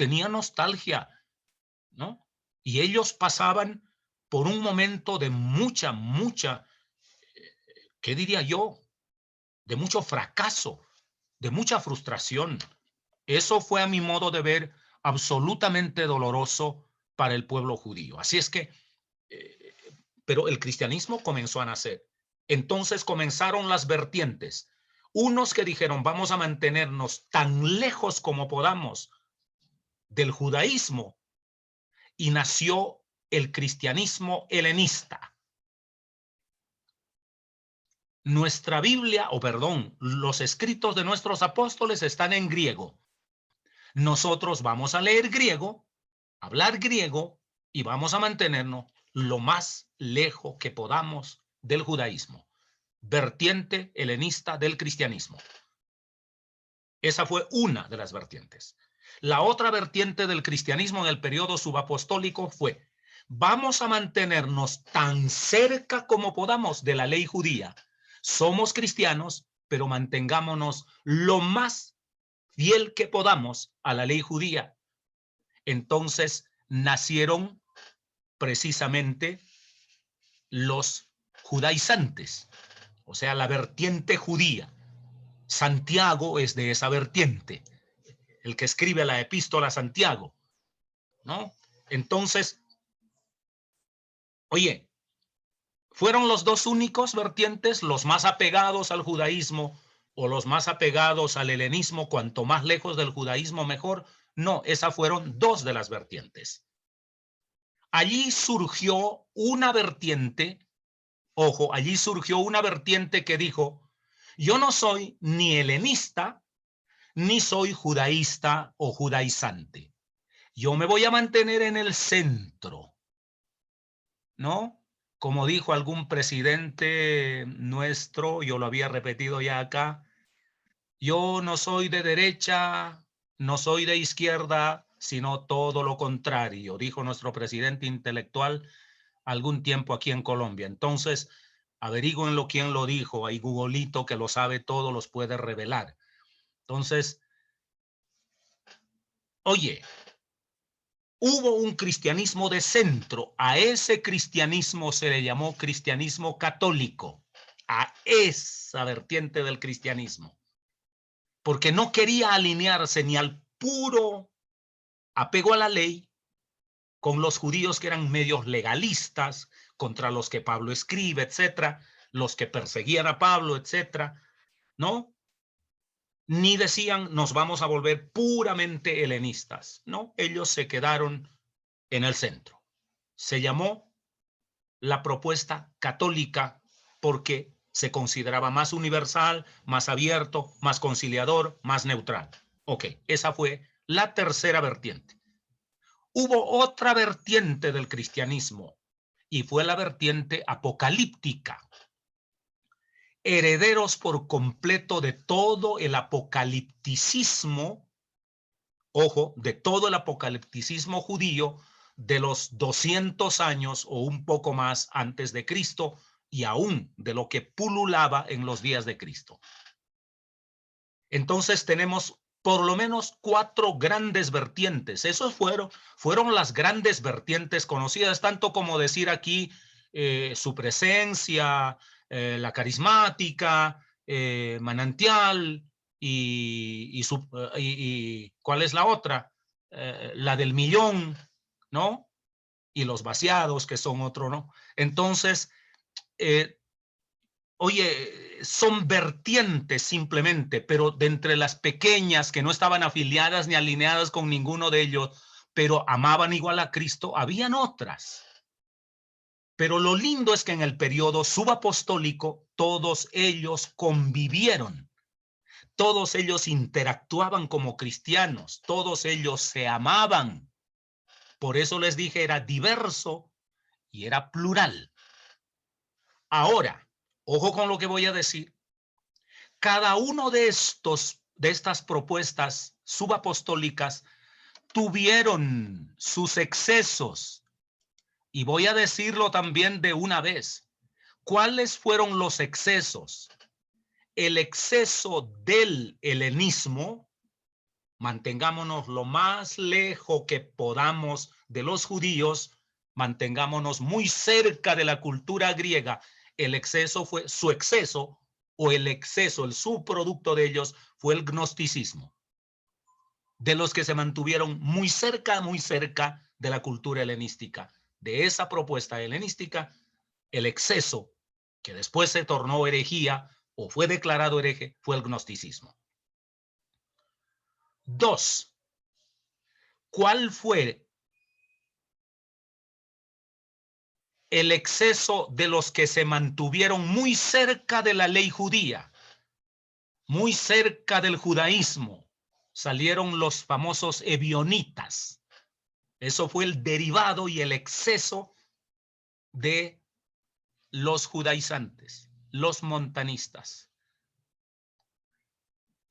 tenía nostalgia, ¿no? Y ellos pasaban por un momento de mucha, ¿qué diría yo? De mucho fracaso, de mucha frustración. Eso fue, a mi modo de ver, absolutamente doloroso para el pueblo judío. Así es que, eh, pero el cristianismo comenzó a nacer. Entonces comenzaron las vertientes. Unos que dijeron, vamos a mantenernos tan lejos como podamos del judaísmo, y nació el cristianismo helenista. Nuestra Biblia, o perdón, los escritos de nuestros apóstoles están en griego. Nosotros vamos a leer griego, hablar griego, y vamos a mantenernos lo más lejos que podamos del judaísmo, vertiente helenista del cristianismo. Esa fue una de las vertientes. La otra vertiente del cristianismo en el periodo subapostólico fue: vamos a mantenernos tan cerca como podamos de la ley judía. Somos cristianos, pero mantengámonos lo más fiel que podamos a la ley judía. Entonces nacieron precisamente los judaizantes, o sea, la vertiente judía. Santiago es de esa vertiente, el que escribe la epístola a Santiago, ¿no? Entonces, oye, ¿fueron los dos únicos vertientes, los más apegados al judaísmo o los más apegados al helenismo? Cuanto más lejos del judaísmo, mejor. No, esas fueron dos de las vertientes. Allí surgió una vertiente, ojo, allí surgió una vertiente que dijo: yo no soy ni helenista, ni soy judaísta o judaizante. Yo me voy a mantener en el centro, ¿no? Como dijo algún presidente nuestro, yo lo había repetido ya acá: yo no soy de derecha, no soy de izquierda, sino todo lo contrario, dijo nuestro presidente intelectual algún tiempo aquí en Colombia. Entonces, averigüenlo quién lo dijo. Hay Googleito que lo sabe todo, los puede revelar. Entonces, oye, hubo un cristianismo de centro. A ese cristianismo se le llamó cristianismo católico, a esa vertiente del cristianismo, porque no quería alinearse ni al puro apego a la ley con los judíos, que eran medios legalistas, contra los que Pablo escribe, etcétera, los que perseguían a Pablo, etcétera, ¿no? Ni decían, nos vamos a volver puramente helenistas, ¿no? Ellos se quedaron en el centro. Se llamó la propuesta católica porque se consideraba más universal, más abierto, más conciliador, más neutral. Ok, esa fue la tercera vertiente. Hubo otra vertiente del cristianismo, y fue la vertiente apocalíptica. Herederos por completo de todo el apocalipticismo, ojo, de todo el apocalipticismo judío de los 200 años o un poco más antes de Cristo, y aún de lo que pululaba en los días de Cristo. Entonces tenemos por lo menos 4 grandes vertientes. Esos fueron las grandes vertientes conocidas, tanto como decir aquí su presencia, la carismática, manantial, y ¿cuál es la otra? La del millón, ¿no? Y los vaciados, que son otro, ¿no? Entonces, oye, son vertientes simplemente, pero de entre las pequeñas que no estaban afiliadas ni alineadas con ninguno de ellos, pero amaban igual a Cristo, habían otras. Pero lo lindo es que en el periodo subapostólico todos ellos convivieron, todos ellos interactuaban como cristianos, todos ellos se amaban. Por eso les dije, era diverso y era plural. Ahora, ojo con lo que voy a decir. Cada uno de estas propuestas subapostólicas tuvieron sus excesos, y voy a decirlo también de una vez. ¿Cuáles fueron los excesos? El exceso del helenismo, Mantengámonos lo más lejos que podamos de los judíos, mantengámonos muy cerca de la cultura griega. El exceso fue su exceso, o el exceso, el subproducto de ellos fue el gnosticismo. De los que se mantuvieron muy cerca de la cultura helenística. De esa propuesta helenística, el exceso, que después se tornó herejía o fue declarado hereje, fue el gnosticismo. 2. ¿Cuál fue el exceso de los que se mantuvieron muy cerca de la ley judía, muy cerca del judaísmo? Salieron los famosos ebionitas. Eso fue el derivado y el exceso de los judaizantes, los montanistas,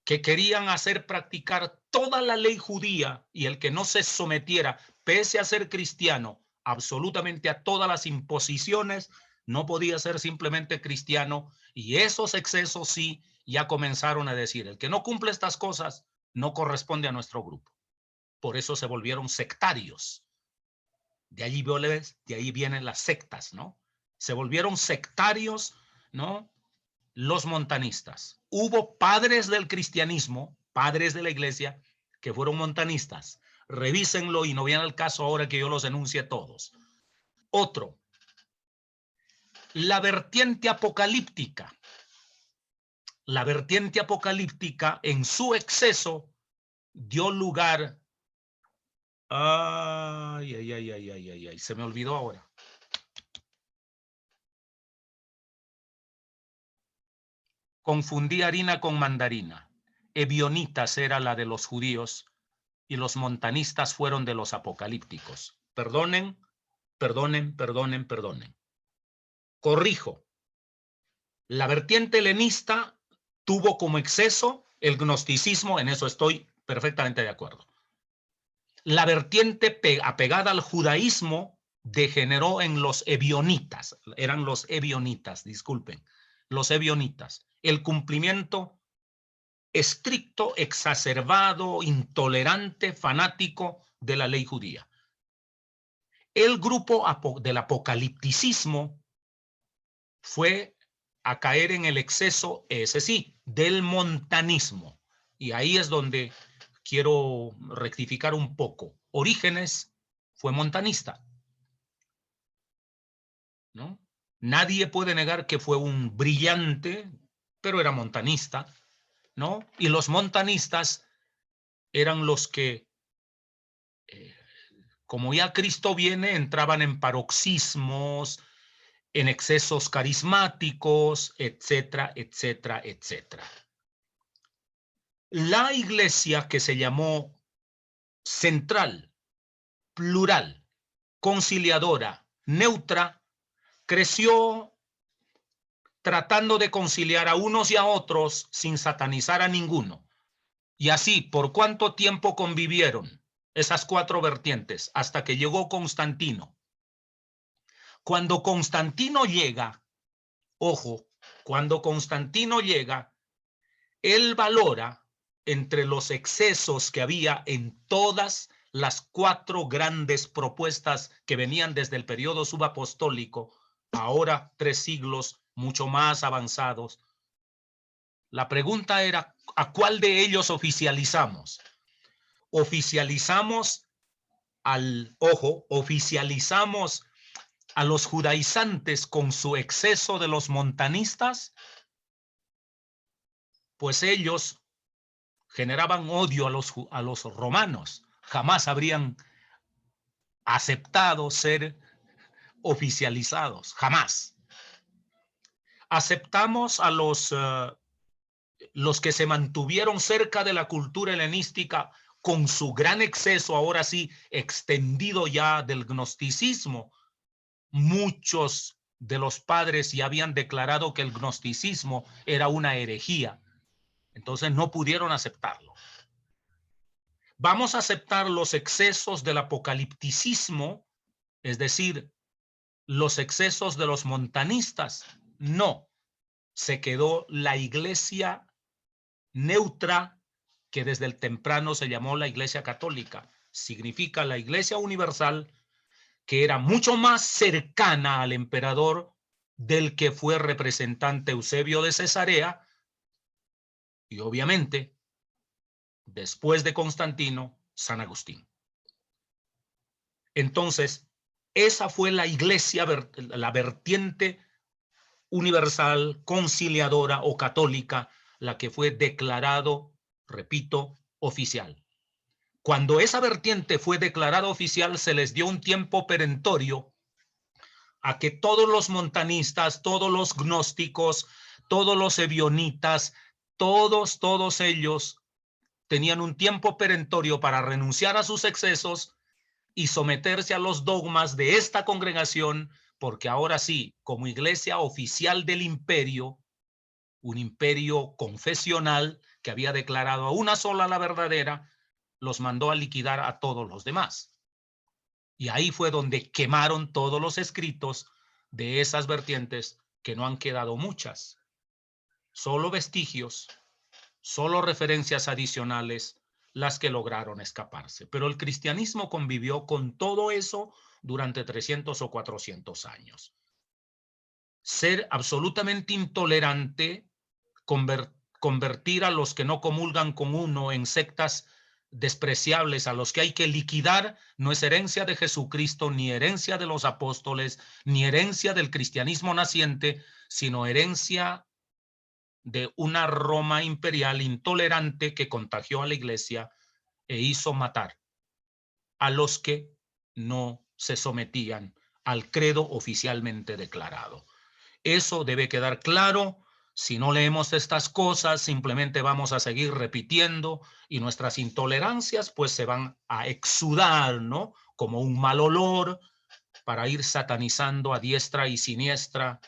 que querían hacer practicar toda la ley judía, y el que no se sometiera, pese a ser cristiano, absolutamente a todas las imposiciones, no podía ser simplemente cristiano. Y esos excesos sí ya comenzaron a decir, el que no cumple estas cosas no corresponde a nuestro grupo. Por eso se volvieron sectarios. De ahí vienen las sectas, ¿no? Se volvieron sectarios, ¿no? Los montanistas. Hubo padres del cristianismo, padres de la iglesia, que fueron montanistas. Revísenlo y no viene al caso ahora que yo los enuncie todos. Otro, la vertiente apocalíptica. La vertiente apocalíptica en su exceso dio lugar. Ay, se me olvidó ahora. Confundí harina con mandarina. Ebionitas era la de los judíos y los montanistas fueron de los apocalípticos. Perdonen. Corrijo. La vertiente helenista tuvo como exceso el gnosticismo, en eso estoy perfectamente de acuerdo. La vertiente apegada al judaísmo degeneró en los ebionitas. Eran los ebionitas, disculpen. Los ebionitas. El cumplimiento estricto, exacerbado, intolerante, fanático de la ley judía. El grupo del apocalipticismo fue a caer en el exceso, ese sí, del montanismo. Y ahí es donde quiero rectificar un poco. Orígenes fue montanista, ¿no? Nadie puede negar que fue un brillante, pero era montanista, ¿no? Y los montanistas eran los que, como ya Cristo viene, entraban en paroxismos, en excesos carismáticos, etcétera, etcétera, etcétera. La iglesia, que se llamó central, plural, conciliadora, neutra, creció tratando de conciliar a unos y a otros sin satanizar a ninguno. Y así, ¿por cuánto tiempo convivieron esas cuatro vertientes? Hasta que llegó Constantino. Cuando Constantino llega, ojo, cuando Constantino llega, él valora entre los excesos que había en todas las cuatro grandes propuestas que venían desde el periodo subapostólico, ahora 3 siglos mucho más avanzados. La pregunta era, ¿a cuál de ellos oficializamos? Oficializamos oficializamos a los judaizantes con su exceso de los montanistas, pues ellos generaban odio a los romanos. Jamás habrían aceptado ser oficializados, jamás. Aceptamos a los que se mantuvieron cerca de la cultura helenística con su gran exceso, ahora sí, extendido ya del gnosticismo. Muchos de los padres ya habían declarado que el gnosticismo era una herejía, entonces no pudieron aceptarlo. Vamos a aceptar los excesos del apocalipticismo, es decir, los excesos de los montanistas. No, se quedó la iglesia neutra, que desde el temprano se llamó la Iglesia Católica. Significa la Iglesia Universal, que era mucho más cercana al emperador del que fue representante Eusebio de Cesarea, y obviamente, después de Constantino, San Agustín. Entonces, esa fue la iglesia, la vertiente universal, conciliadora o católica, la que fue declarado, repito, oficial. Cuando esa vertiente fue declarada oficial, se les dio un tiempo perentorio a que todos los montanistas, todos los gnósticos, todos los ebionitas, todos ellos tenían un tiempo perentorio para renunciar a sus excesos y someterse a los dogmas de esta congregación, porque ahora sí, como iglesia oficial del imperio, un imperio confesional que había declarado a una sola la verdadera, los mandó a liquidar a todos los demás. Y ahí fue donde quemaron todos los escritos de esas vertientes, que no han quedado muchas, solo vestigios, solo referencias adicionales, las que lograron escaparse. Pero el cristianismo convivió con todo eso durante 300 o 400 años. Ser absolutamente intolerante, convertir a los que no comulgan con uno en sectas despreciables, a los que hay que liquidar, no es herencia de Jesucristo, ni herencia de los apóstoles, ni herencia del cristianismo naciente, sino herencia de una Roma imperial intolerante que contagió a la iglesia e hizo matar a los que no se sometían al credo oficialmente declarado. Eso debe quedar claro. Si no leemos estas cosas, simplemente vamos a seguir repitiendo y nuestras intolerancias pues se van a exudar, ¿no? Como un mal olor, para ir satanizando a diestra y siniestra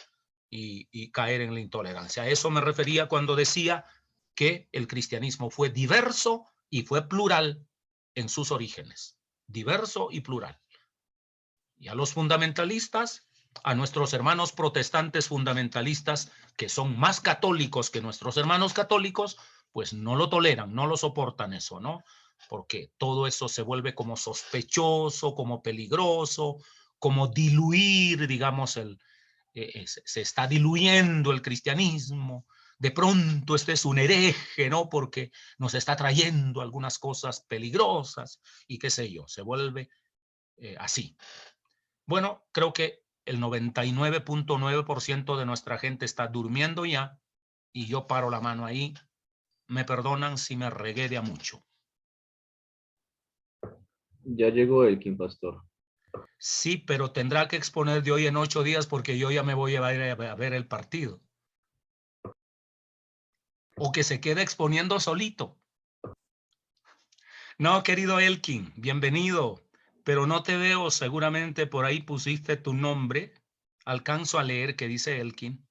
y caer en la intolerancia. A eso me refería cuando decía que el cristianismo fue diverso y fue plural en sus orígenes. Diverso y plural. Y a los fundamentalistas, a nuestros hermanos protestantes fundamentalistas, que son más católicos que nuestros hermanos católicos, pues no lo toleran, no lo soportan eso, ¿no? Porque todo eso se vuelve como sospechoso, como peligroso, como diluir, digamos, se está diluyendo el cristianismo. De pronto este es un hereje, ¿no? Porque nos está trayendo algunas cosas peligrosas y qué sé yo, se vuelve así. Bueno, creo que el 99.9% de nuestra gente está durmiendo ya y yo paro la mano ahí. Me perdonan si me regué de a mucho. Ya llegó Elkin, pastor. Sí, pero tendrá que exponer de hoy en 8 días porque yo ya me voy a ir a ver el partido. O que se quede exponiendo solito. No, querido Elkin, bienvenido. Pero no te veo, seguramente por ahí pusiste tu nombre. Alcanzo a leer que dice Elkin,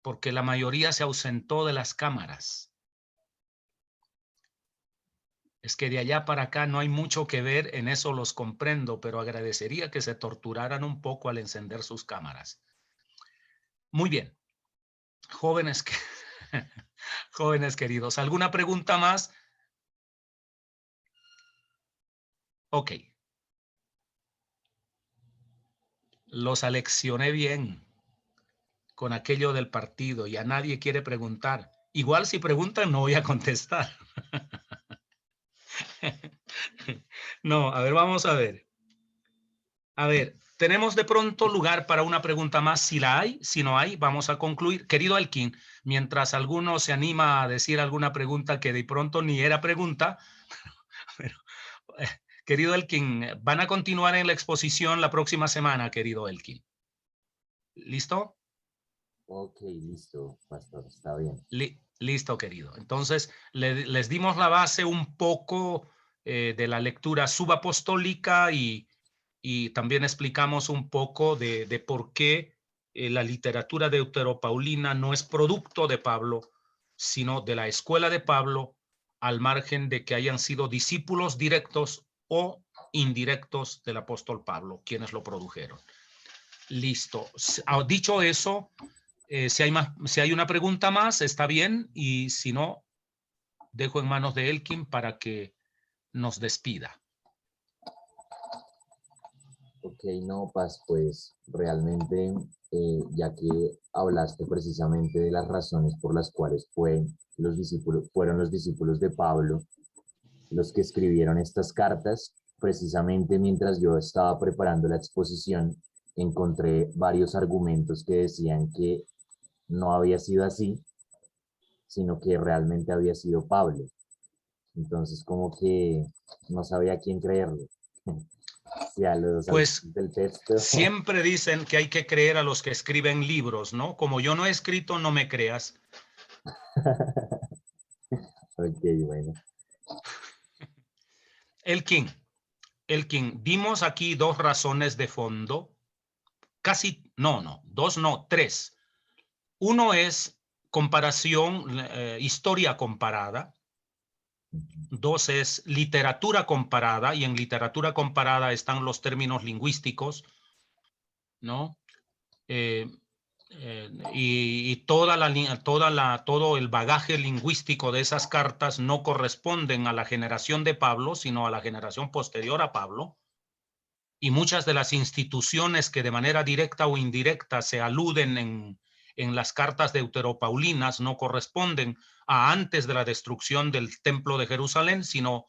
porque la mayoría se ausentó de las cámaras. Es que de allá para acá no hay mucho que ver, en eso los comprendo, pero agradecería que se torturaran un poco al encender sus cámaras. Muy bien. Jóvenes, jóvenes queridos, ¿alguna pregunta más? Ok. Los aleccioné bien con aquello del partido y a nadie quiere preguntar. Igual si preguntan no voy a contestar. No, a ver, vamos a ver. A ver, tenemos de pronto lugar para una pregunta más, si la hay. Si no hay, vamos a concluir. Querido Elkin, mientras alguno se anima a decir alguna pregunta que de pronto ni era pregunta, pero, querido Elkin, van a continuar en la exposición la próxima semana, querido Elkin. ¿Listo? Ok, listo, pastor, está bien. Listo, querido. Entonces, les dimos la base un poco de la lectura subapostólica y también explicamos un poco de por qué la literatura deuteropaulina no es producto de Pablo, sino de la escuela de Pablo, al margen de que hayan sido discípulos directos o indirectos del apóstol Pablo, quienes lo produjeron. Listo. Dicho eso, si hay una pregunta más, está bien, y si no, dejo en manos de Elkin para que nos despida. Ok, no, Paz, pues realmente, ya que hablaste precisamente de las razones por las cuales fueron los discípulos de Pablo los que escribieron estas cartas, precisamente mientras yo estaba preparando la exposición, encontré varios argumentos que decían que no había sido así, sino que realmente había sido Pablo. Entonces, como que no sabía a quién creerle. Si a los Pues autores del texto. siempre dicen que hay que creer a los que escriben libros, ¿no? Como yo no he escrito, no me creas. Ok, bueno. Elkin, dimos aquí dos razones de fondo. Tres. Uno es comparación, historia comparada. Dos es literatura comparada, y en literatura comparada están los términos lingüísticos, ¿no? Y todo el bagaje lingüístico de esas cartas no corresponden a la generación de Pablo, sino a la generación posterior a Pablo. Y muchas de las instituciones que de manera directa o indirecta se aluden en las cartas deuteropaulinas no corresponden a antes de la destrucción del templo de Jerusalén, sino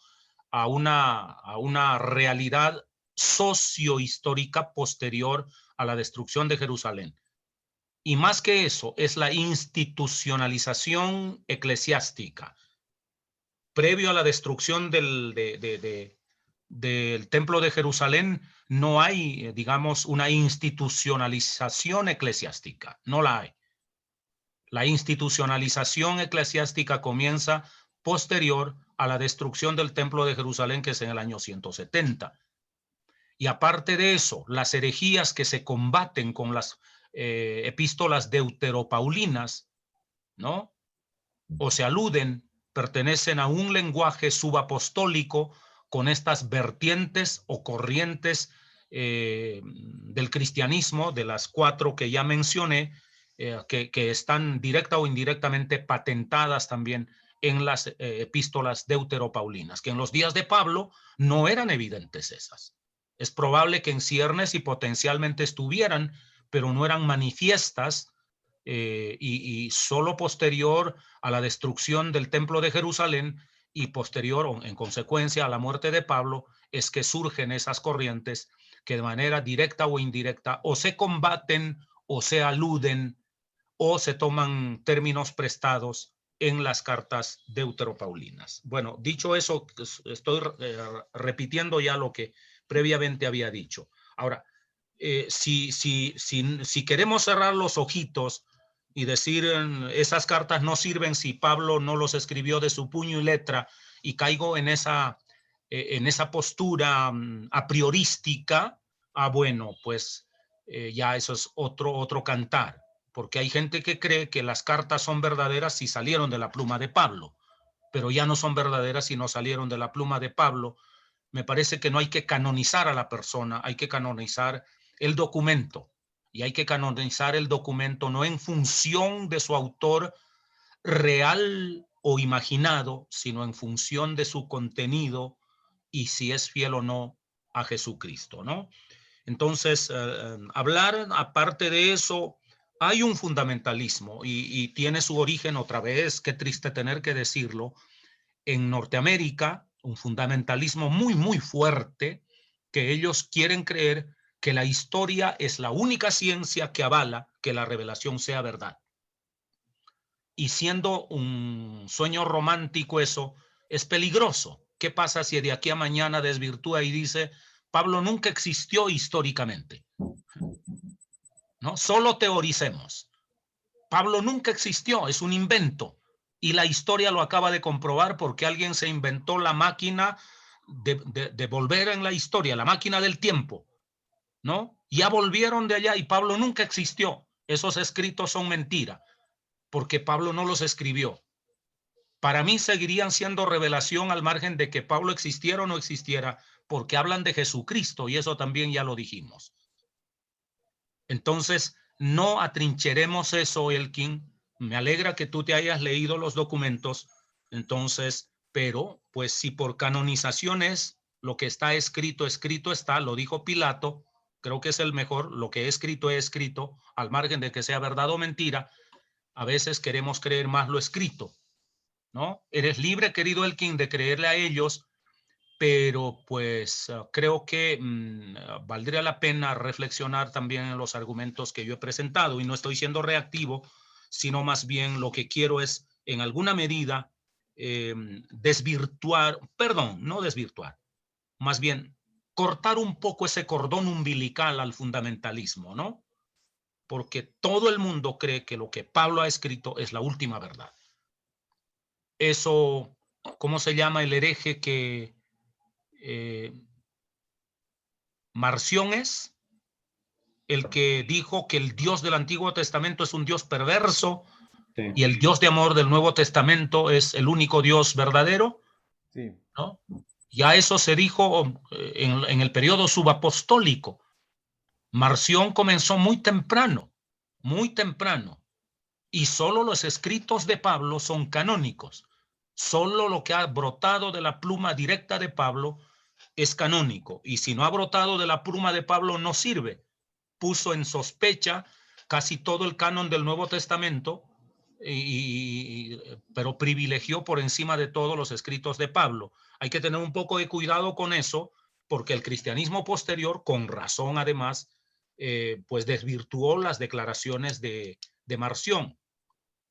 a una realidad sociohistórica posterior a la destrucción de Jerusalén. Y más que eso, es la institucionalización eclesiástica. Previo a la destrucción del templo de Jerusalén, no hay, digamos, una institucionalización eclesiástica. No la hay. La institucionalización eclesiástica comienza posterior a la destrucción del templo de Jerusalén, que es en el año 170. Y aparte de eso, las herejías que se combaten con las epístolas deuteropaulinas, ¿no? O se aluden, pertenecen a un lenguaje subapostólico con estas vertientes o corrientes del cristianismo, de las cuatro que ya mencioné, que están directa o indirectamente patentadas también en las epístolas deuteropaulinas, que en los días de Pablo no eran evidentes esas. Es probable que en ciernes y potencialmente estuvieran, pero no eran manifiestas, y solo posterior a la destrucción del templo de Jerusalén y posterior, en consecuencia, a la muerte de Pablo, es que surgen esas corrientes que de manera directa o indirecta o se combaten o se aluden o se toman términos prestados en las cartas deuteropaulinas. Bueno, dicho eso, estoy repitiendo ya lo que previamente había dicho. Ahora, si queremos cerrar los ojitos y decir esas cartas no sirven si Pablo no los escribió de su puño y letra, y caigo en esa postura a priorística, bueno, pues ya eso es otro cantar, porque hay gente que cree que las cartas son verdaderas si salieron de la pluma de Pablo, pero ya no son verdaderas si no salieron de la pluma de Pablo. Me parece que no hay que canonizar a la persona, hay que canonizar el documento, y hay que canonizar el documento no en función de su autor real o imaginado, sino en función de su contenido y si es fiel o no a Jesucristo, ¿no? Entonces, hablar aparte de eso, hay un fundamentalismo y tiene su origen, otra vez, qué triste tener que decirlo, en Norteamérica, un fundamentalismo muy, muy fuerte, que ellos quieren creer que la historia es la única ciencia que avala que la revelación sea verdad. Y siendo un sueño romántico eso, es peligroso. ¿Qué pasa si de aquí a mañana desvirtúa y dice, Pablo nunca existió históricamente? ¿No? Solo teoricemos. Pablo nunca existió, es un invento. Y la historia lo acaba de comprobar porque alguien se inventó la máquina de volver en la historia, la máquina del tiempo, ¿no? Ya volvieron de allá y Pablo nunca existió. Esos escritos son mentira, porque Pablo no los escribió. Para mí seguirían siendo revelación al margen de que Pablo existiera o no existiera, porque hablan de Jesucristo y eso también ya lo dijimos. Entonces, no atrincheremos eso, Elkin. Me alegra que tú te hayas leído los documentos, Entonces, pero pues si por canonizaciones lo que está escrito, escrito está, lo dijo Pilato, creo que es el mejor, lo que he escrito, al margen de que sea verdad o mentira, a veces queremos creer más lo escrito, ¿no? Eres libre, querido Elkin, de creerle a ellos, pero pues creo que valdría la pena reflexionar también en los argumentos que yo he presentado, y no estoy siendo reactivo, sino más bien lo que quiero es, en alguna medida, no desvirtuar, más bien cortar un poco ese cordón umbilical al fundamentalismo, ¿no? Porque todo el mundo cree que lo que Pablo ha escrito es la última verdad. Eso, ¿cómo se llama el hereje que Marción es? El que dijo que el Dios del Antiguo Testamento es un Dios perverso, Sí. y el Dios de amor del Nuevo Testamento es el único Dios verdadero, Sí. ¿no? Ya eso se dijo en el periodo subapostólico. Marción comenzó muy temprano, y solo los escritos de Pablo son canónicos. Solo lo que ha brotado de la pluma directa de Pablo es canónico, y si no ha brotado de la pluma de Pablo no sirve. Puso en sospecha casi todo el canon del Nuevo Testamento, pero privilegió por encima de todo los escritos de Pablo. Hay que tener un poco de cuidado con eso, porque el cristianismo posterior, con razón además, pues desvirtuó las declaraciones de Marción,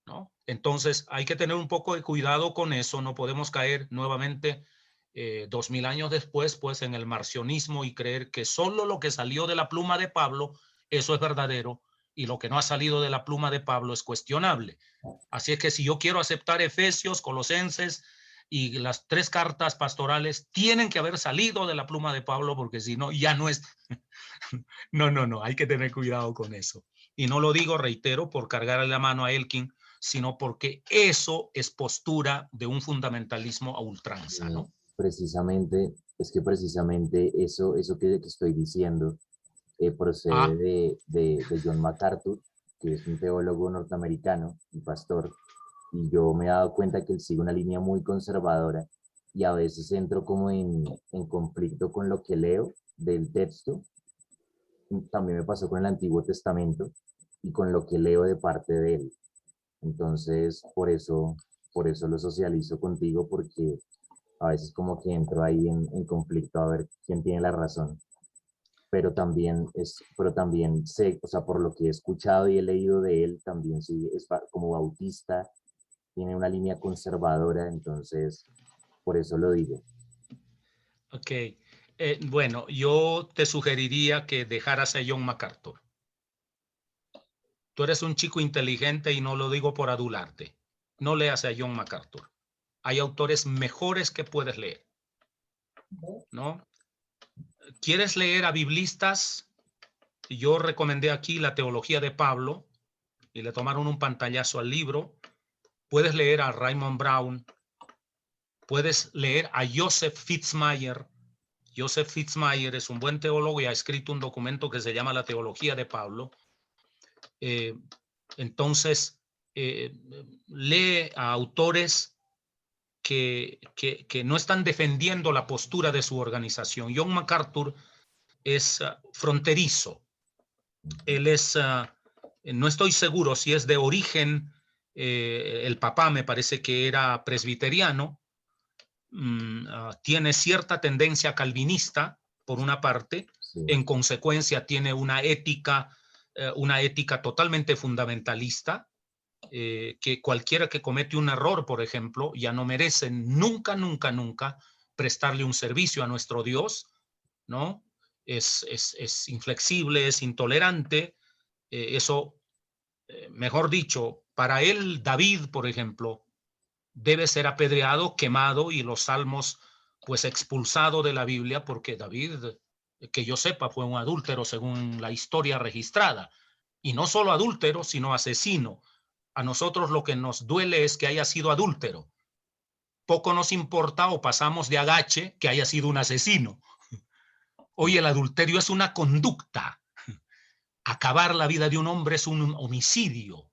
¿no? Entonces hay que tener un poco de cuidado con eso. No podemos caer nuevamente 2000 años después pues en el marcionismo y creer que solo lo que salió de la pluma de Pablo, eso es verdadero, y lo que no ha salido de la pluma de Pablo es cuestionable. Así es que si yo quiero aceptar Efesios, Colosenses y las 3 cartas pastorales, tienen que haber salido de la pluma de Pablo, porque si no, ya no es... No, hay que tener cuidado con eso. Y no lo digo, reitero, por cargarle la mano a Elkin, sino porque eso es postura de un fundamentalismo a ultranza, ¿no? Precisamente, es que precisamente eso que estoy diciendo procede de John MacArthur, que es un teólogo norteamericano y pastor, y yo me he dado cuenta que él sigue una línea muy conservadora, y a veces entro como en conflicto con lo que leo del texto. También me pasó con el Antiguo Testamento y con lo que leo de parte de él. Entonces, por eso lo socializo contigo, porque a veces como que entro ahí en conflicto a ver quién tiene la razón. Pero también sé, o sea, por lo que he escuchado y he leído de él, también sí es como bautista, tiene una línea conservadora, entonces por eso lo digo. Ok. Bueno, yo te sugeriría que dejaras a John MacArthur. Tú eres un chico inteligente y no lo digo por adularte. No leas a John MacArthur. Hay autores mejores que puedes leer, ¿no? ¿Quieres leer a biblistas? Yo recomendé aquí la teología de Pablo y le tomaron un pantallazo al libro. Puedes leer a Raymond Brown. Puedes leer a Joseph Fitzmyer. Joseph Fitzmyer es un buen teólogo y ha escrito un documento que se llama La Teología de Pablo. Entonces, lee a autores que no están defendiendo la postura de su organización. John MacArthur es fronterizo. Él es, no estoy seguro si es de origen, el papá me parece que era presbiteriano, tiene cierta tendencia calvinista, por una parte, Sí. en consecuencia tiene una ética totalmente fundamentalista, que cualquiera que comete un error, por ejemplo, ya no merece nunca prestarle un servicio a nuestro Dios, ¿no? Es inflexible, es intolerante, mejor dicho, para él David, por ejemplo, debe ser apedreado, quemado, y los salmos pues expulsado de la Biblia, porque David, que yo sepa, fue un adúltero según la historia registrada, y no solo adúltero, sino asesino. A nosotros lo que nos duele es que haya sido adúltero. Poco nos importa o pasamos de agache que haya sido un asesino. Hoy el adulterio es una conducta. Acabar la vida de un hombre es un homicidio.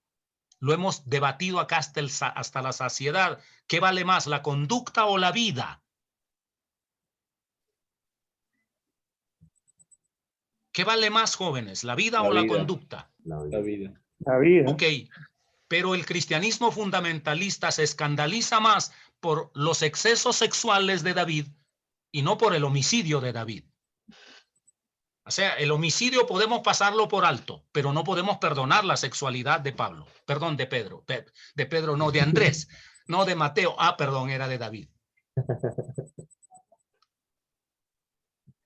Lo hemos debatido acá hasta la saciedad. ¿Qué vale más, la conducta o la vida? ¿Qué vale más, jóvenes, la vida o la vida. conducta? La La vida. vida. La vida. Ok, pero el cristianismo fundamentalista se escandaliza más por los excesos sexuales de David y no por el homicidio de David. O sea, el homicidio podemos pasarlo por alto, pero no podemos perdonar la sexualidad de Pablo. Perdón, de Pedro. De Pedro, no, de Andrés. No, de Mateo. Ah, perdón, era de David.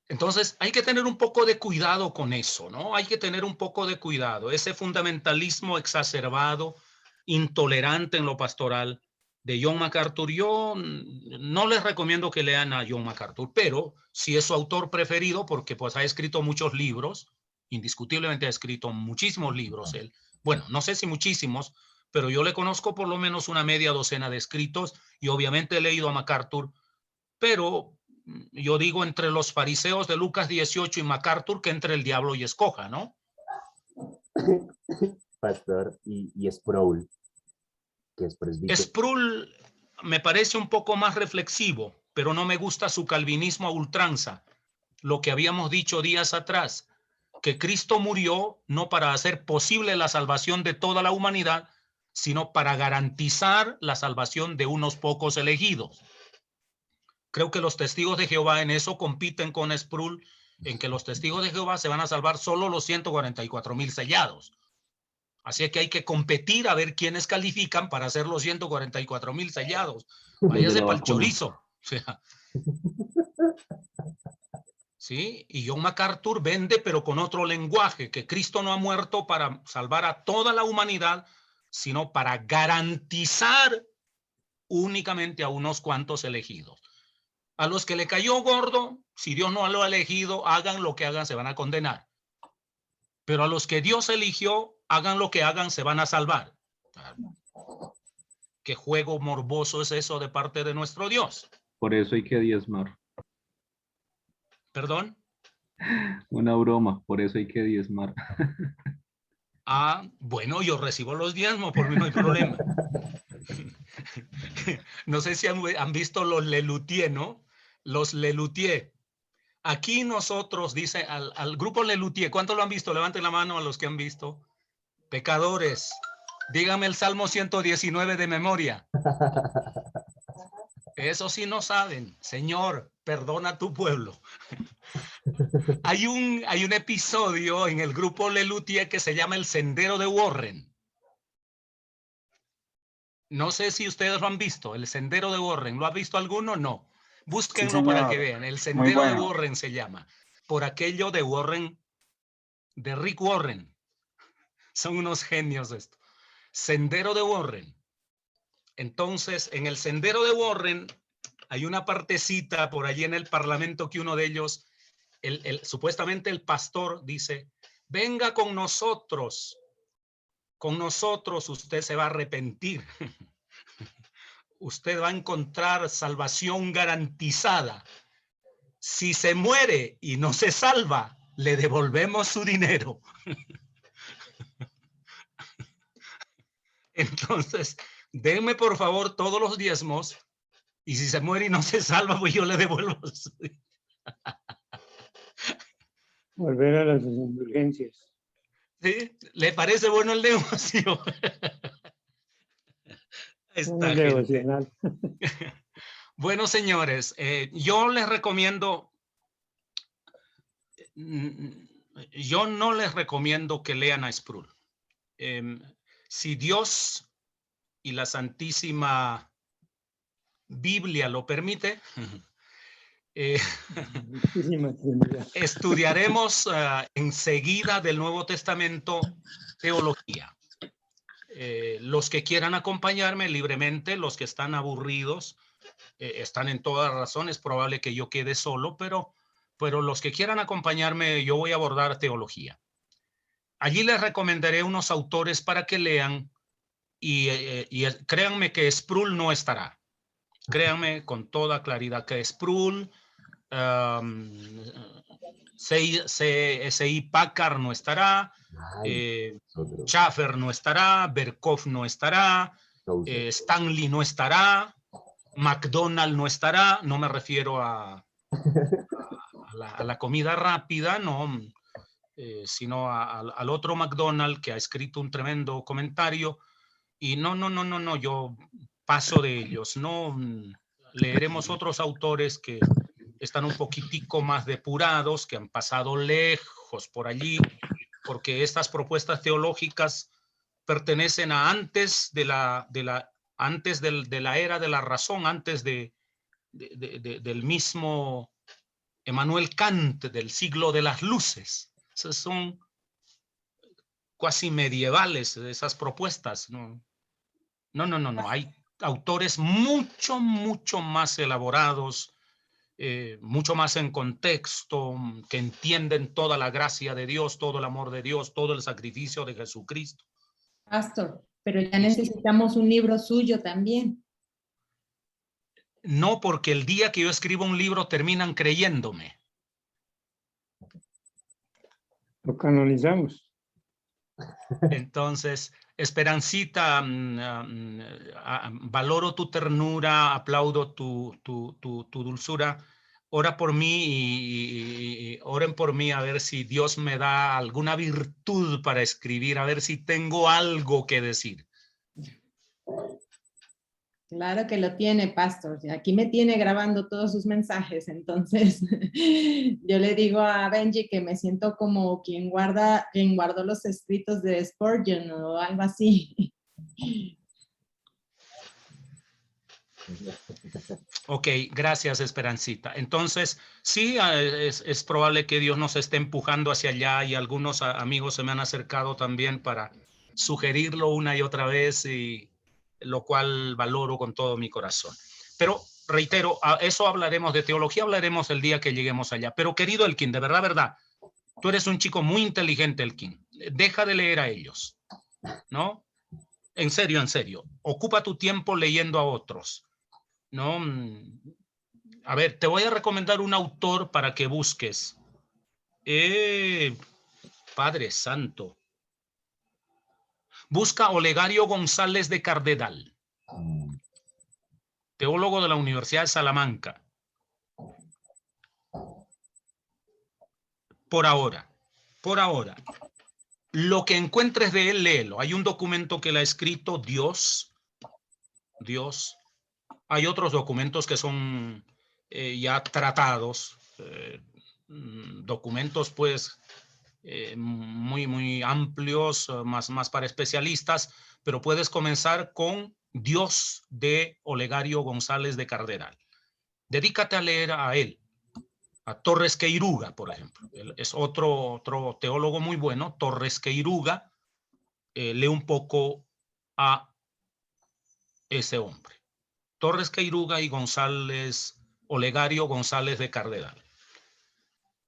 Entonces, hay que tener un poco de cuidado con eso, ¿no? Hay que tener un poco de cuidado. Ese fundamentalismo exacerbado, intolerante en lo pastoral de John MacArthur. Yo no les recomiendo que lean a John MacArthur, pero si es su autor preferido, porque pues ha escrito muchos libros, indiscutiblemente ha escrito muchísimos libros él. Bueno, no sé si muchísimos, pero yo le conozco por lo menos una media docena de escritos y obviamente he leído a MacArthur, pero yo digo entre los fariseos de Lucas 18 y MacArthur que entre el diablo y escoja, ¿no? Pastor, y Sproul, que es presbítero. Sproul me parece un poco más reflexivo, pero no me gusta su calvinismo a ultranza. Lo que habíamos dicho días atrás, que Cristo murió no para hacer posible la salvación de toda la humanidad, sino para garantizar la salvación de unos pocos elegidos. Creo que los testigos de Jehová en eso compiten con Sproul, en que los testigos de Jehová se van a salvar solo los 144,000 sellados. Así es que hay que competir a ver quiénes califican para hacer los 144,000 sellados. Váyase para el chorizo. O sea, ¿sí? Y John MacArthur vende, pero con otro lenguaje, que Cristo no ha muerto para salvar a toda la humanidad, sino para garantizar únicamente a unos cuantos elegidos. A los que le cayó gordo, si Dios no lo ha elegido, hagan lo que hagan, se van a condenar. Pero a los que Dios eligió, hagan lo que hagan, se van a salvar. ¿Qué juego morboso es eso de parte de nuestro Dios? Por eso hay que diezmar. ¿Perdón? Una broma, por eso hay que diezmar. Ah, bueno, yo recibo los diezmos, por mí no hay problema. No sé si han visto los Lelutier, ¿no? Los Lelutier. Aquí nosotros, dice al grupo Lelutier, ¿cuántos lo han visto? Levanten la mano a los que han visto. Pecadores, dígame el Salmo 119 de memoria. Eso sí no saben. Señor, perdona a tu pueblo. Hay un episodio en el grupo Lelutier que se llama El Sendero de Warren. No sé si ustedes lo han visto, El Sendero de Warren. ¿Lo ha visto alguno? No. Búsquenlo Sí, para señor. que vean. El Muy Sendero de bueno. Warren se llama. Por aquello de Warren, de Rick Warren. Son unos genios esto. Sendero de Warren. Entonces, en el Sendero de Warren hay una partecita por allí en el Parlamento que uno de ellos, supuestamente el pastor dice, venga con nosotros usted se va a arrepentir. Usted va a encontrar salvación garantizada. Si se muere y no se salva, le devolvemos su dinero. Entonces, denme por favor todos los diezmos y si se muere y no se salva, pues yo le devuelvo su dinero. Volver a las indulgencias. ¿Sí? ¿Le parece bueno el negocio? Un Esta gente. devocional. Bueno, señores, yo les recomiendo, yo no les recomiendo que lean a Sproul. Si Dios y la Santísima Biblia lo permite, estudiaremos enseguida del Nuevo Testamento teología. Los que quieran acompañarme libremente, los que están aburridos, están en toda razón, es probable que yo quede solo, pero los que quieran acompañarme, yo voy a abordar teología. Allí les recomendaré unos autores para que lean y créanme que Sproul no estará. Créanme con toda claridad que Sproul, C.I. Packard no estará, Nosotros. Schaffer no estará, Berkov no estará, Sousa. Stanley no estará, McDonald no estará, no me refiero a la comida rápida, no, sino al otro McDonald que ha escrito un tremendo comentario, y no, yo paso de ellos, no. Leeremos otros autores que están un poquitico más depurados, que han pasado lejos por allí, porque estas propuestas teológicas pertenecen a antes de la era de la razón, antes del mismo Emmanuel Kant, del siglo de las luces. Esas son casi medievales, esas propuestas. No. Hay autores mucho más elaborados, mucho más en contexto, que entienden toda la gracia de Dios, todo el amor de Dios, todo el sacrificio de Jesucristo. Pastor, pero ya necesitamos un libro suyo también. No, porque el día que yo escribo un libro terminan creyéndome. Lo canonizamos. Entonces, Esperancita, valoro tu ternura, aplaudo tu dulzura. Ora por mí y oren por mí a ver si Dios me da alguna virtud para escribir, a ver si tengo algo que decir. Claro que lo tiene, Pastor. Aquí me tiene grabando todos sus mensajes, entonces yo le digo a Benji que me siento como quien guardó los escritos de Spurgeon o algo así. Ok, gracias, Esperancita. Entonces, sí, es probable que Dios nos esté empujando hacia allá, y algunos amigos se me han acercado también para sugerirlo una y otra vez, y lo cual valoro con todo mi corazón. Pero reitero, eso hablaremos de teología, hablaremos el día que lleguemos allá. Pero querido Elkin, de verdad, tú eres un chico muy inteligente, Elkin. Deja de leer a ellos, ¿no? En serio, ocupa tu tiempo leyendo a otros, ¿no? A ver, te voy a recomendar un autor para que busques. Padre Santo. Busca Olegario González de Cardenal, teólogo de la Universidad de Salamanca. Por ahora. Lo que encuentres de él, léelo. Hay un documento que él ha escrito, Dios. Hay otros documentos que son ya tratados, documentos pues muy amplios, más para especialistas, pero puedes comenzar con Dios de Olegario González de Cardenal. Dedícate a leer a él, a Torres Queiruga, por ejemplo. Él es otro teólogo muy bueno, Torres Queiruga. Lee un poco a ese hombre. Torres Queiruga y Olegario González de Cardenal.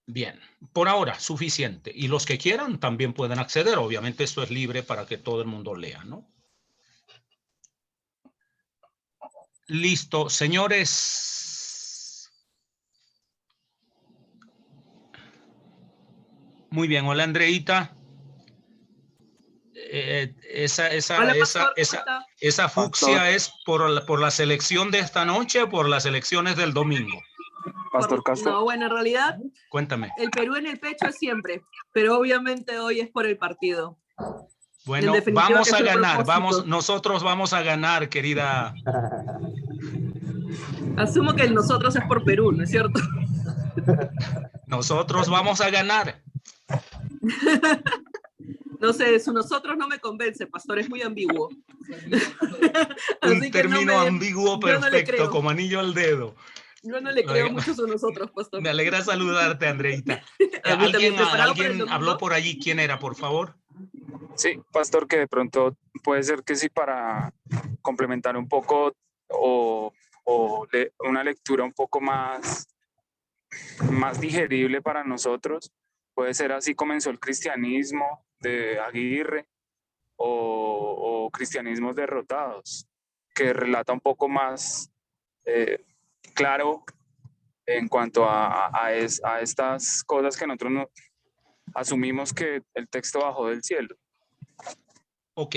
Bien, por ahora suficiente. Y los que quieran también pueden acceder. Obviamente esto es libre para que todo el mundo lea, ¿no? Listo, señores. Muy bien, hola Andreita. Esa fucsia es por la selección de esta noche o por las elecciones del domingo. Pastor Castro. No, bueno, en realidad, cuéntame. El Perú en el pecho es siempre, pero obviamente hoy es por el partido. Bueno, vamos a ganar, nosotros vamos a ganar, querida. Asumo que el nosotros es por Perú, ¿no es cierto? Nosotros vamos a ganar. No sé, eso nosotros no me convence, pastor, es muy ambiguo. Un término ambiguo perfecto, como anillo al dedo. Yo no le creo mucho a nosotros, pastor. Me alegra saludarte, Andreita. ¿Alguien habló por allí? ¿Quién era, por favor? Sí, pastor, que de pronto puede ser que sí, para complementar un poco o una lectura un poco más digerible para nosotros. Puede ser así comenzó el cristianismo de Aguirre o cristianismos derrotados, que relata un poco más claro en cuanto a estas cosas que nosotros asumimos que el texto bajó del cielo. Ok,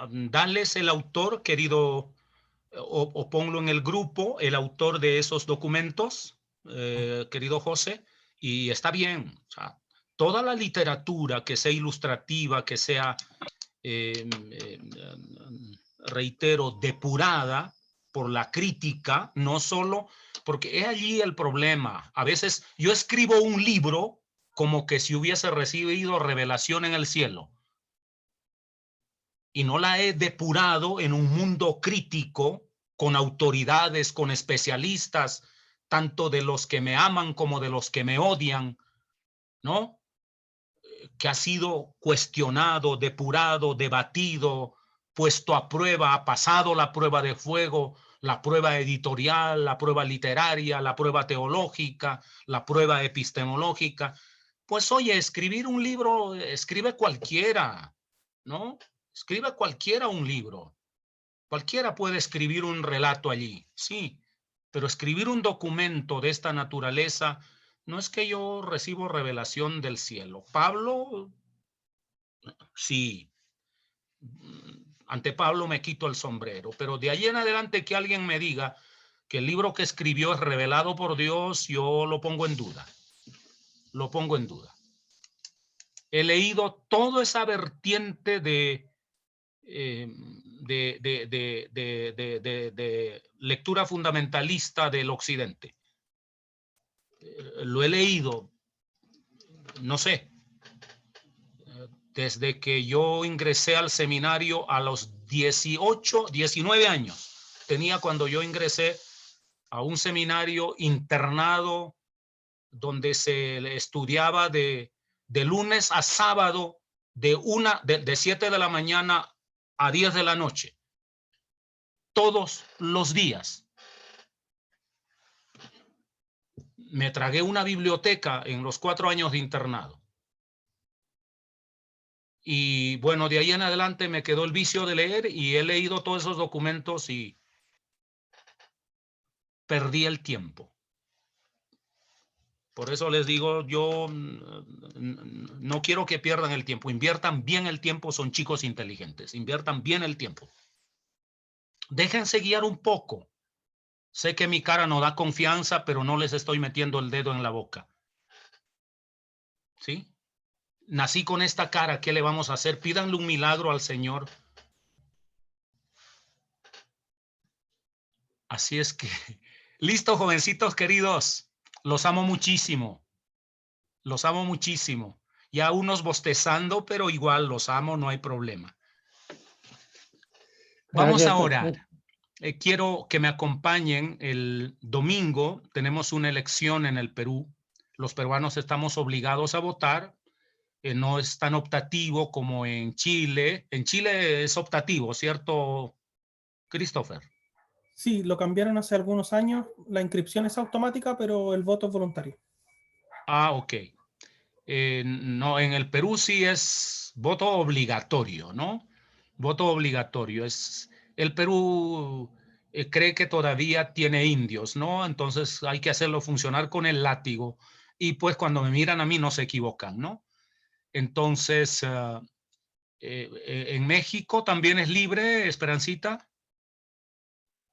dales el autor, querido, o ponlo en el grupo, el autor de esos documentos, querido José, y está bien. O sea, toda la literatura que sea ilustrativa, que sea, reitero, depurada por la crítica, no solo, porque es allí el problema. A veces yo escribo un libro como que si hubiese recibido revelación en el cielo, y no la he depurado en un mundo crítico, con autoridades, con especialistas, tanto de los que me aman como de los que me odian, ¿no? Que ha sido cuestionado, depurado, debatido, puesto a prueba, ha pasado la prueba de fuego, la prueba editorial, la prueba literaria, la prueba teológica, la prueba epistemológica. Pues oye, escribir un libro, escribe cualquiera, ¿no? Escribe cualquiera un libro. Cualquiera puede escribir un relato allí, sí, pero escribir un documento de esta naturaleza no es que yo recibo revelación del cielo. Pablo, sí, ante Pablo me quito el sombrero, pero de ahí en adelante que alguien me diga que el libro que escribió es revelado por Dios, yo lo pongo en duda. Lo pongo en duda. He leído toda esa vertiente de lectura fundamentalista del occidente. Lo he leído, no sé, desde que yo ingresé al seminario a los 19 años. Tenía cuando yo ingresé a un seminario internado donde se estudiaba de lunes a sábado de 7 de la mañana a 10 de la noche, todos los días. Me tragué una biblioteca en los 4 años de internado. Y bueno, de ahí en adelante me quedó el vicio de leer y he leído todos esos documentos y perdí el tiempo. Por eso les digo, yo no quiero que pierdan el tiempo. Inviertan bien el tiempo, son chicos inteligentes. Inviertan bien el tiempo. Déjense guiar un poco. Sé que mi cara no da confianza, pero no les estoy metiendo el dedo en la boca. ¿Sí? Nací con esta cara, ¿qué le vamos a hacer? Pídanle un milagro al Señor. Así es que, listo, jovencitos queridos. Los amo muchísimo. Los amo muchísimo. Ya unos bostezando, pero igual los amo, no hay problema. Vamos a orar. Quiero que me acompañen el domingo. Tenemos una elección en el Perú. Los peruanos estamos obligados a votar. No es tan optativo como en Chile. En Chile es optativo, ¿cierto, Christopher? Sí, lo cambiaron hace algunos años. La inscripción es automática, pero el voto es voluntario. Ah, ok. No, en el Perú sí es voto obligatorio, ¿no? Voto obligatorio. El Perú cree que todavía tiene indios, ¿no? Entonces hay que hacerlo funcionar con el látigo. Y pues cuando me miran a mí no se equivocan, ¿no? Entonces, en México también es libre, Esperancita.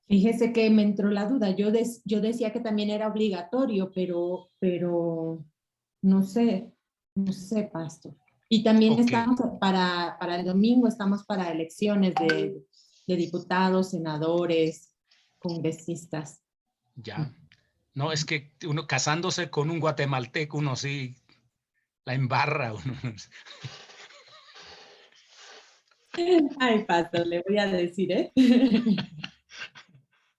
Fíjese que me entró la duda. Yo decía que también era obligatorio, pero no sé, pastor. Y también Okay. estamos para el domingo, estamos para elecciones de diputados, senadores, congresistas. Ya. No, es que uno casándose con un guatemalteco, uno sí la embarra. Uno. Ay, pastor, le voy a decir, ¿eh?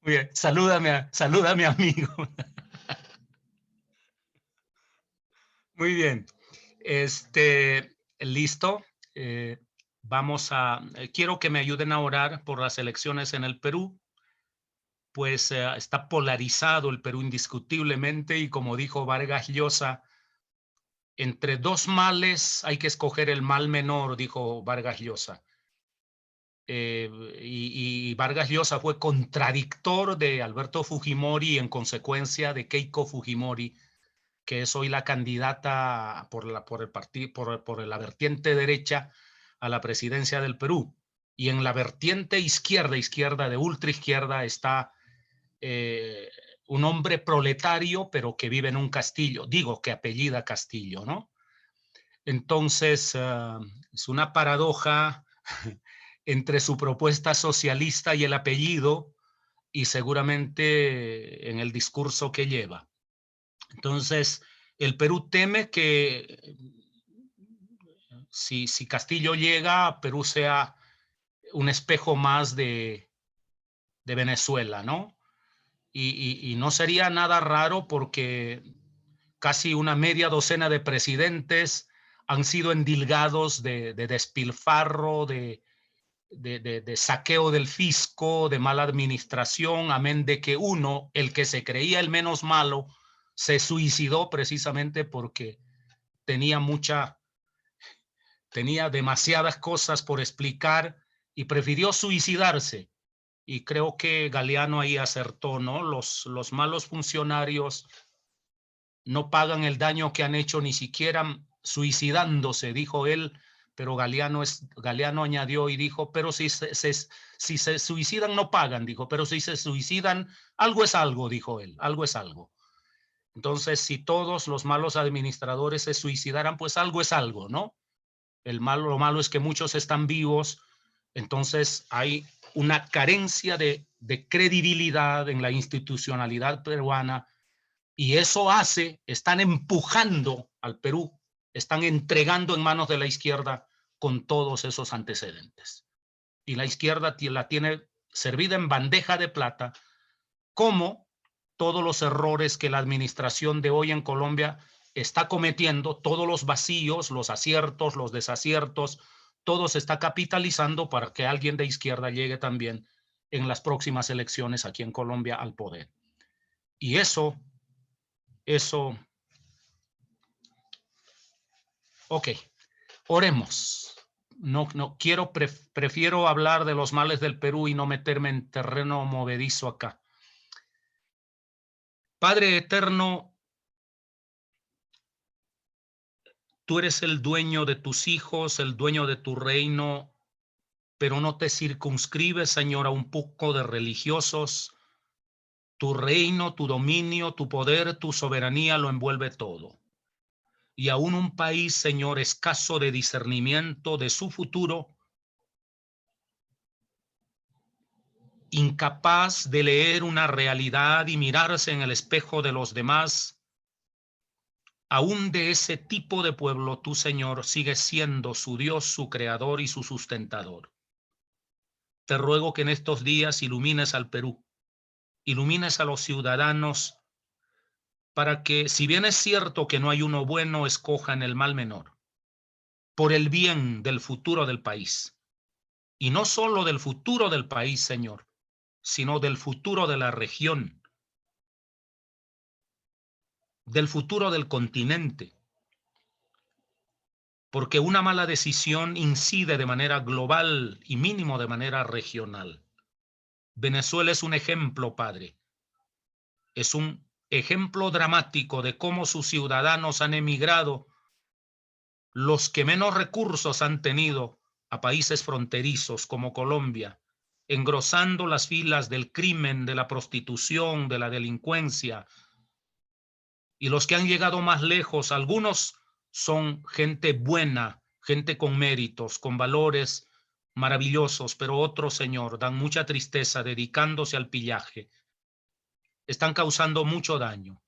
Muy bien, salúdame, amigo. Muy bien. Listo. Quiero que me ayuden a orar por las elecciones en el Perú. Pues está polarizado el Perú indiscutiblemente y como dijo Vargas Llosa, entre dos males hay que escoger el mal menor, dijo Vargas Llosa. Y Vargas Llosa fue contradictor de Alberto Fujimori y en consecuencia de Keiko Fujimori, que es hoy la candidata por la vertiente derecha a la presidencia del Perú. Y en la vertiente izquierda de ultraizquierda está un hombre proletario, pero que vive en un castillo, digo que apellida Castillo, ¿no? Entonces, es una paradoja entre su propuesta socialista y el apellido, y seguramente en el discurso que lleva. Entonces, el Perú teme que si Castillo llega, Perú sea un espejo más de Venezuela, ¿no? Y no sería nada raro porque casi una media docena de presidentes han sido endilgados de despilfarro, de saqueo del fisco, de mala administración, amén de que uno, el que se creía el menos malo, se suicidó precisamente porque tenía demasiadas cosas por explicar y prefirió suicidarse. Y creo que Galeano ahí acertó, ¿no? Los malos funcionarios no pagan el daño que han hecho ni siquiera suicidándose, dijo él, pero Galeano añadió y dijo, pero si se suicidan no pagan, dijo, pero si se suicidan, algo es algo, dijo él, algo es algo. Entonces, si todos los malos administradores se suicidaran, pues algo es algo, ¿no? Lo malo es que muchos están vivos, entonces hay una carencia de credibilidad en la institucionalidad peruana, y eso están empujando al Perú, están entregando en manos de la izquierda con todos esos antecedentes. Y la izquierda la tiene servida en bandeja de plata, como todos los errores que la administración de hoy en Colombia está cometiendo, todos los vacíos, los aciertos, los desaciertos, todo se está capitalizando para que alguien de izquierda llegue también en las próximas elecciones aquí en Colombia al poder. Y eso, ok, oremos. No prefiero hablar de los males del Perú y no meterme en terreno movedizo acá. Padre eterno, tú eres el dueño de tus hijos, el dueño de tu reino, pero no te circunscribes, Señor, a un poco de religiosos. Tu reino, tu dominio, tu poder, tu soberanía lo envuelve todo. Y aún un país, Señor, escaso de discernimiento de su futuro, incapaz de leer una realidad y mirarse en el espejo de los demás, aún de ese tipo de pueblo, tú, Señor, sigues siendo su Dios, su creador y su sustentador. Te ruego que en estos días ilumines al Perú, ilumines a los ciudadanos, para que, si bien es cierto que no hay uno bueno, escojan el mal menor, por el bien del futuro del país. Y no solo del futuro del país, Señor, sino del futuro de la región, del futuro del continente. Porque una mala decisión incide de manera global y mínimo de manera regional. Venezuela es un ejemplo, Padre. Es un ejemplo dramático de cómo sus ciudadanos han emigrado, los que menos recursos han tenido, a países fronterizos como Colombia, engrosando las filas del crimen, de la prostitución, de la delincuencia. Y los que han llegado más lejos, algunos son gente buena, gente con méritos, con valores maravillosos, pero otros, Señor, dan mucha tristeza dedicándose al pillaje. Están causando mucho daño.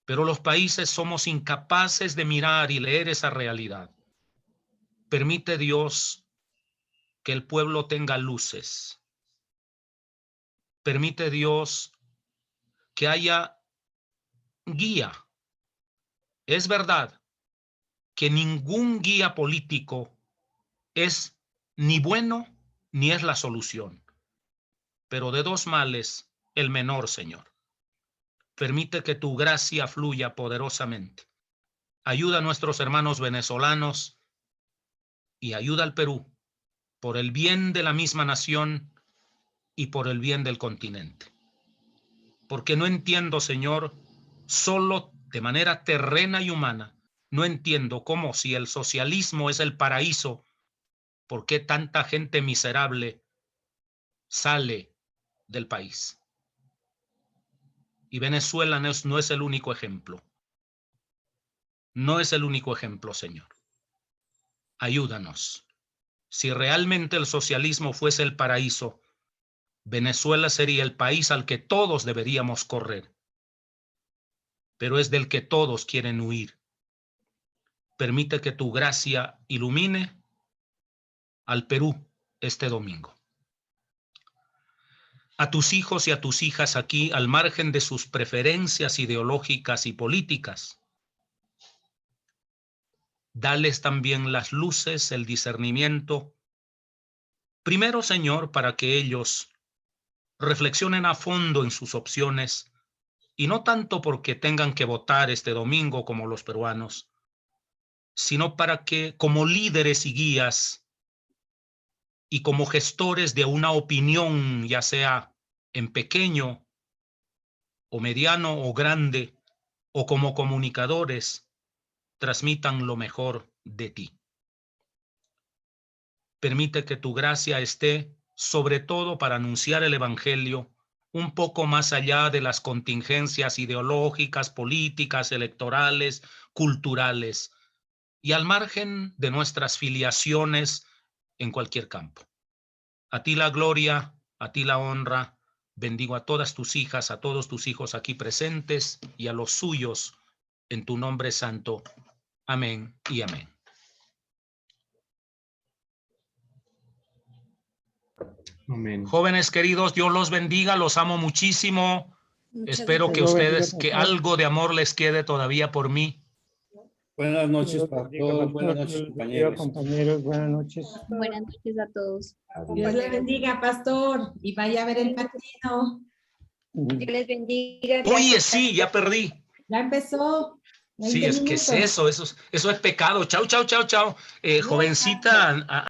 Pero los países somos incapaces de mirar y leer esa realidad. Permite, Dios, que el pueblo tenga luces. Permite, Dios, que haya guía. Es verdad que ningún guía político es ni bueno ni es la solución. Pero de dos males, el menor, Señor. Permite que tu gracia fluya poderosamente. Ayuda a nuestros hermanos venezolanos y ayuda al Perú por el bien de la misma nación y por el bien del continente. Porque no entiendo, Señor, solo de manera terrena y humana, no entiendo cómo, si el socialismo es el paraíso, ¿por qué tanta gente miserable sale del país? Y Venezuela no es el único ejemplo. No es el único ejemplo, Señor. Ayúdanos. Si realmente el socialismo fuese el paraíso, Venezuela sería el país al que todos deberíamos correr, pero es del que todos quieren huir. Permite que tu gracia ilumine al Perú este domingo. A tus hijos y a tus hijas aquí, al margen de sus preferencias ideológicas y políticas, dales también las luces, el discernimiento. Primero, Señor, para que ellos reflexionen a fondo en sus opciones, y no tanto porque tengan que votar este domingo como los peruanos, sino para que como líderes y guías y como gestores de una opinión, ya sea en pequeño o mediano o grande, o como comunicadores, transmitan lo mejor de ti. Permite que tu gracia esté sobre todo para anunciar el evangelio un poco más allá de las contingencias ideológicas, políticas, electorales, culturales, y al margen de nuestras filiaciones en cualquier campo. A ti la gloria, a ti la honra. Bendigo a todas tus hijas, a todos tus hijos aquí presentes y a los suyos en tu nombre santo. Amén y amén. Amén. Jóvenes queridos, Dios los bendiga, los amo muchísimo. Espero que gracias. ustedes, que algo de amor les quede todavía por mí. Buenas noches, Dios para bendiga, todos. pastor. Buenas noches, Dios bendiga, compañeros. compañeros. Buenas noches. Buenas noches a todos. Dios le bendiga, pastor, y vaya a ver el partido. Dios les bendiga. Oye, sí, ya perdí. Ya empezó. Sí, 20 es que es minutos. eso es pecado. Chao, chao, chao, chao. Jovencita